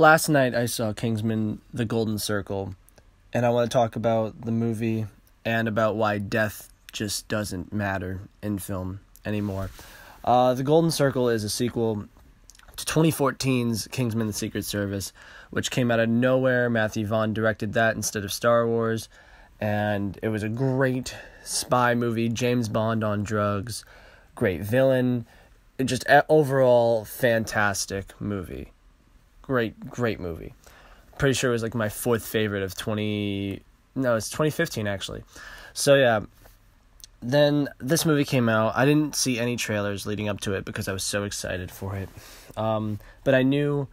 Last night I saw Kingsman: The Golden Circle, and I want to talk about the movie and about why death just doesn't matter in film anymore. The Golden Circle is a sequel to 2014's Kingsman: The Secret Service, which came out of nowhere. Matthew Vaughn directed that instead of Star Wars, and it was a great spy movie, James Bond on drugs, great villain, just overall fantastic movie. Great movie. Pretty sure it was like my fourth favorite of 2015 actually. So yeah, then this movie came out. I didn't see any trailers leading up to it because I was so excited for it. But I knew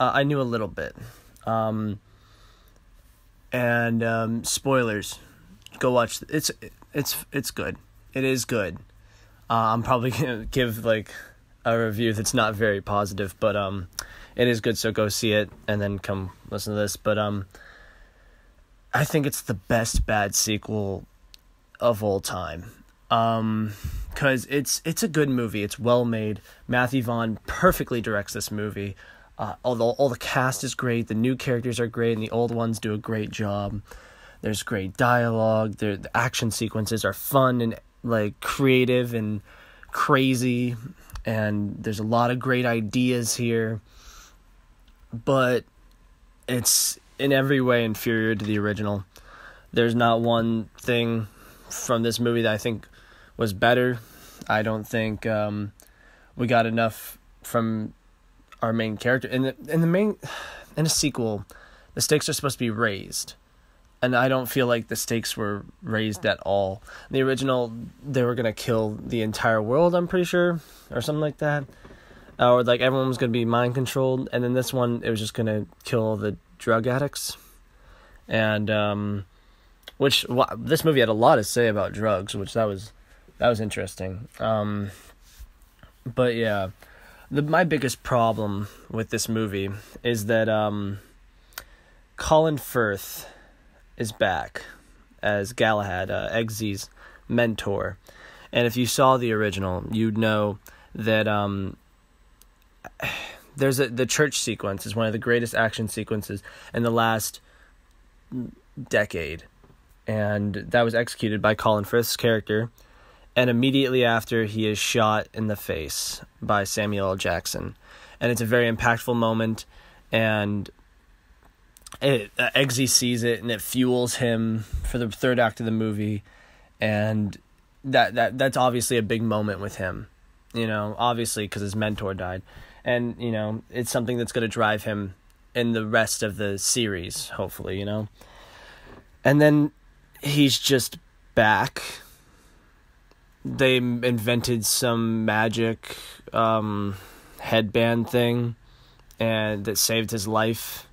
a little bit. Spoilers. Go watch. It's good. It is good. I'm probably gonna give like a review that's not very positive, but it is good, so go see it and then come listen to this. But I think it's the best bad sequel of all time. Because it's a good movie. It's well made. Matthew Vaughn perfectly directs this movie. Although all the cast is great, the new characters are great, and the old ones do a great job. There's great dialogue. The action sequences are fun and like creative and crazy, and there's a lot of great ideas here. But it's in every way inferior to the original. There's not one thing from this movie that I think was better. I don't think we got enough from our main character. In a sequel, the stakes are supposed to be raised, and I don't feel like the stakes were raised at all. In the original, they were gonna kill the entire world, I'm pretty sure, or something like that. Or like everyone was going to be mind controlled, and then this one, it was just going to kill the drug addicts. And this movie had a lot to say about drugs, which that was interesting. But yeah, my biggest problem with this movie is that Colin Firth is back as Galahad, Eggsy's mentor. And if you saw the original, you'd know that the church sequence is one of the greatest action sequences in the last decade, and that was executed by Colin Firth's character, and immediately after he is shot in the face by Samuel L. Jackson, and it's a very impactful moment, and Eggsy sees it, and it fuels him for the third act of the movie, and that's obviously a big moment with him, obviously because his mentor died. And, it's something that's going to drive him in the rest of the series, hopefully, And then he's just back. They invented some magic headband thing and that saved his life.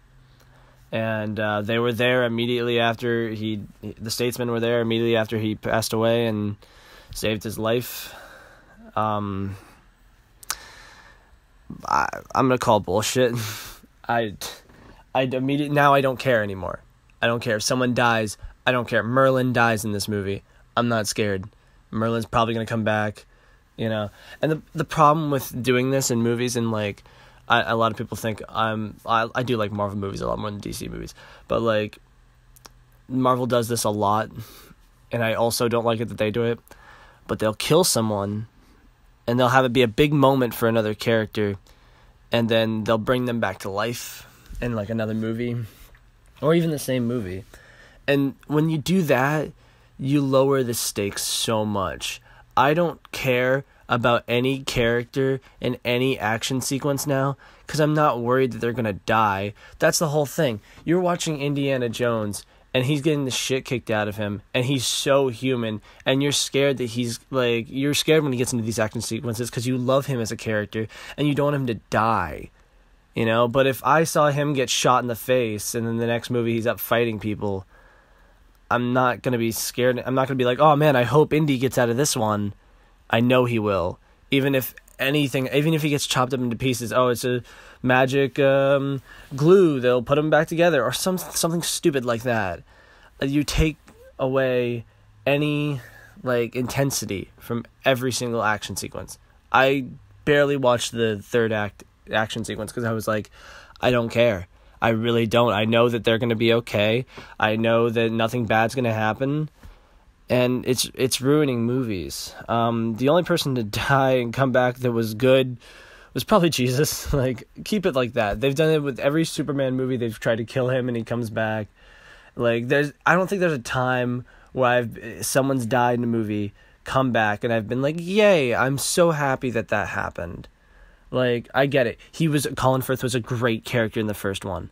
And they were there immediately after the statesmen were there immediately after he passed away and saved his life. I'm gonna call bullshit. I immediately now I don't care anymore. I don't care if someone dies. I don't care. Merlin dies in this movie. I'm not scared. Merlin's probably gonna come back, And the problem with doing this in movies, and like a lot of people think I do like Marvel movies a lot more than DC movies, but like Marvel does this a lot, and I also don't like it that they do it. But they'll kill someone, and they'll have it be a big moment for another character, and then they'll bring them back to life in like another movie, or even the same movie. And when you do that, you lower the stakes so much. I don't care about any character in any action sequence now, because I'm not worried that they're going to die. That's the whole thing. You're watching Indiana Jones, and he's getting the shit kicked out of him, and he's so human, and you're scared that you're scared when he gets into these action sequences because you love him as a character, and you don't want him to die, But if I saw him get shot in the face, and then the next movie he's up fighting people, I'm not going to be scared. I'm not going to be like, oh man, I hope Indy gets out of this one. I know he will. Even if he gets chopped up into pieces, it's a magic glue, they'll put them back together, or something stupid like that. You take away any intensity from every single action sequence. I barely watched the third act action sequence because I was like, I don't care. I really don't. I know that they're going to be okay. I know that nothing bad's going to happen. And it's ruining movies. The only person to die and come back that was good was probably Jesus. Like, keep it like that. They've done it with every Superman movie. They've tried to kill him and he comes back. Like, I don't think there's a time where someone's died in a movie, come back, and I've been like, yay, I'm so happy that happened. Like, I get it. Colin Firth was a great character in the first one.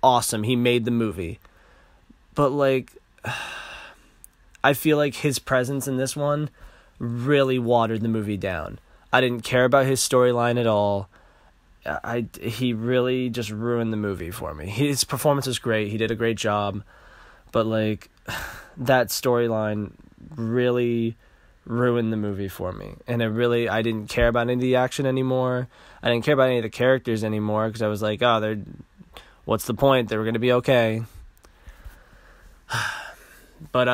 Awesome. He made the movie. But, like, I feel like his presence in this one really watered the movie down. I didn't care about his storyline at all. He really just ruined the movie for me. His performance was great. He did a great job. But, like, that storyline really ruined the movie for me. And I didn't care about any of the action anymore. I didn't care about any of the characters anymore because I was like, what's the point? They were going to be okay. But,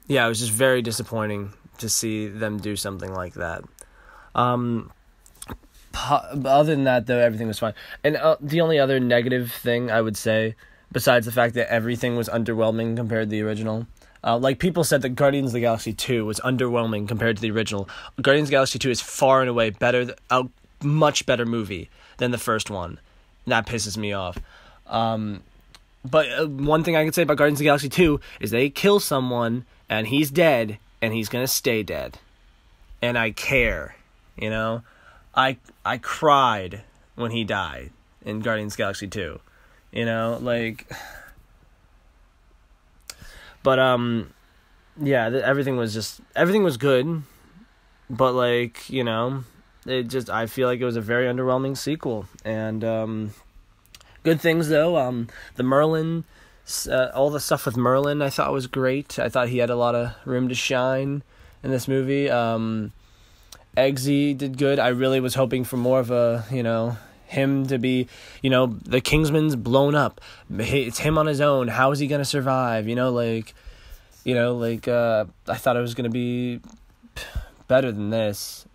yeah, it was just very disappointing to see them do something like that. Other than that, though, everything was fine. And the only other negative thing I would say, besides the fact that everything was underwhelming compared to the original, like people said that Guardians of the Galaxy 2 was underwhelming compared to the original. Guardians of the Galaxy 2 is far and away a much better movie than the first one. And that pisses me off. But one thing I can say about Guardians of the Galaxy 2 is they kill someone, and he's dead, and he's going to stay dead. And I care, you know? I cried when he died in Guardians of the Galaxy 2. You know, like... But, yeah, everything was good. But, like, you know, I feel like it was a very underwhelming sequel. And, good things, though. The Merlin, all the stuff with Merlin I thought was great. I thought he had a lot of room to shine in this movie. Eggsy did good. I really was hoping for more of a, you know, him to be, you know, the Kingsman's blown up. It's him on his own. How is he going to survive? I thought it was going to be better than this.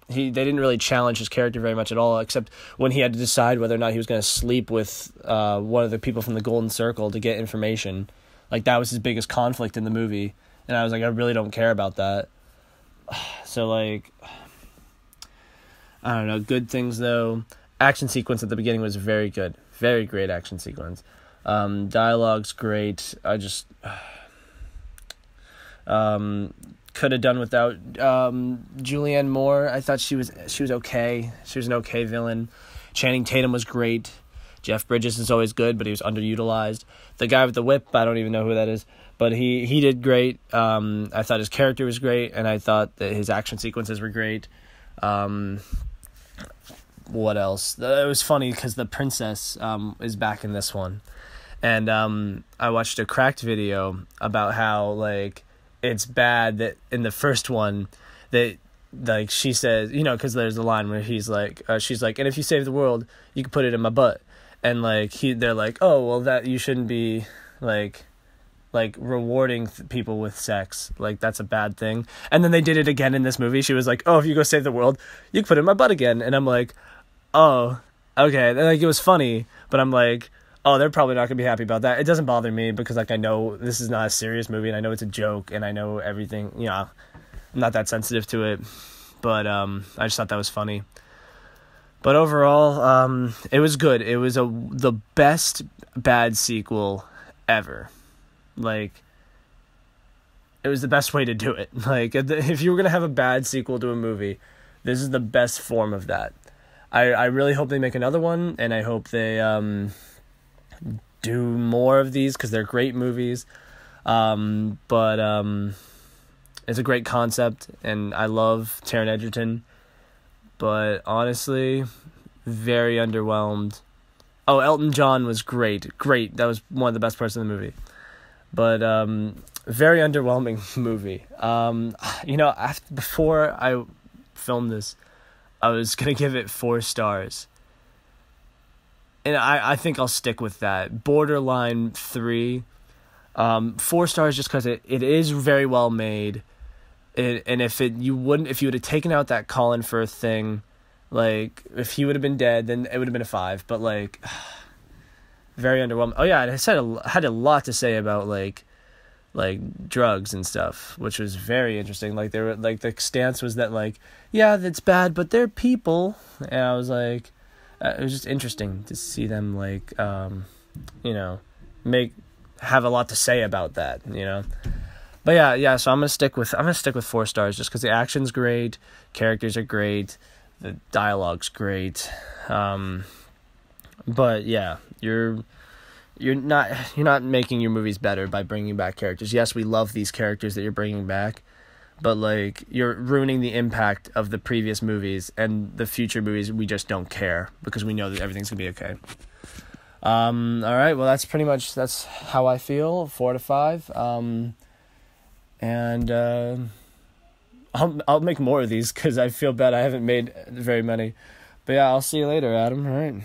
They didn't really challenge his character very much at all, except when he had to decide whether or not he was going to sleep with one of the people from the Golden Circle to get information. Like, that was his biggest conflict in the movie. And I was like, I really don't care about that. So, like, I don't know. Good things, though. Action sequence at the beginning was very good. Very great action sequence. Dialogue's great. I just... could have done without Julianne Moore. I thought she was okay. She was an okay villain. Channing Tatum was great. Jeff Bridges is always good, but he was underutilized. The guy with the whip, I don't even know who that is, but he did great. I thought his character was great, and I thought that his action sequences were great. What else? It was funny because the princess is back in this one, and I watched a Cracked video about how, like, it's bad that in the first one that, like, she says, you know, because there's a line where she's like, and if you save the world, you can put it in my butt. And, like, they're like, oh, well, that you shouldn't be, like rewarding people with sex. Like, that's a bad thing. And then they did it again in this movie. She was like, oh, if you go save the world, you can put it in my butt again. And I'm like, oh, okay. And, like, it was funny, but I'm like, oh, they're probably not going to be happy about that. It doesn't bother me because, like, I know this is not a serious movie, and I know it's a joke, and I know everything, you know, I'm not that sensitive to it, but I just thought that was funny. But overall, it was good. It was the best bad sequel ever. Like, it was the best way to do it. Like, if you were going to have a bad sequel to a movie, this is the best form of that. I really hope they make another one, and I hope they... do more of these because they're great movies, but it's a great concept, and I love Taron Egerton, but honestly, very underwhelmed. Oh, Elton John was great, that was one of the best parts of the movie, but very underwhelming movie. You know, before I filmed this, I was gonna give it 4 stars. And I think I'll stick with that. Borderline 3. 4 stars just because it is very well made. And if you would have taken out that Colin Firth thing, Like, if he would have been dead, then it would have been a 5. But, like, very underwhelming. Oh, yeah, I had a lot to say about, like drugs and stuff, which was very interesting. Like, they were, like, the stance was that, like, yeah, that's bad, but they're people. And I was like, it was just interesting to see them, like, have a lot to say about that, But yeah. So I'm gonna stick with 4 stars just because the action's great, characters are great, the dialogue's great. But yeah, you're not making your movies better by bringing back characters. Yes, we love these characters that you're bringing back, but, like, you're ruining the impact of the previous movies, and the future movies we just don't care because we know that everything's gonna be okay. All right, well, that's how I feel. 4 to 5. And I'll make more of these because I feel bad I haven't made very many. But yeah, I'll see you later, Adam. All right.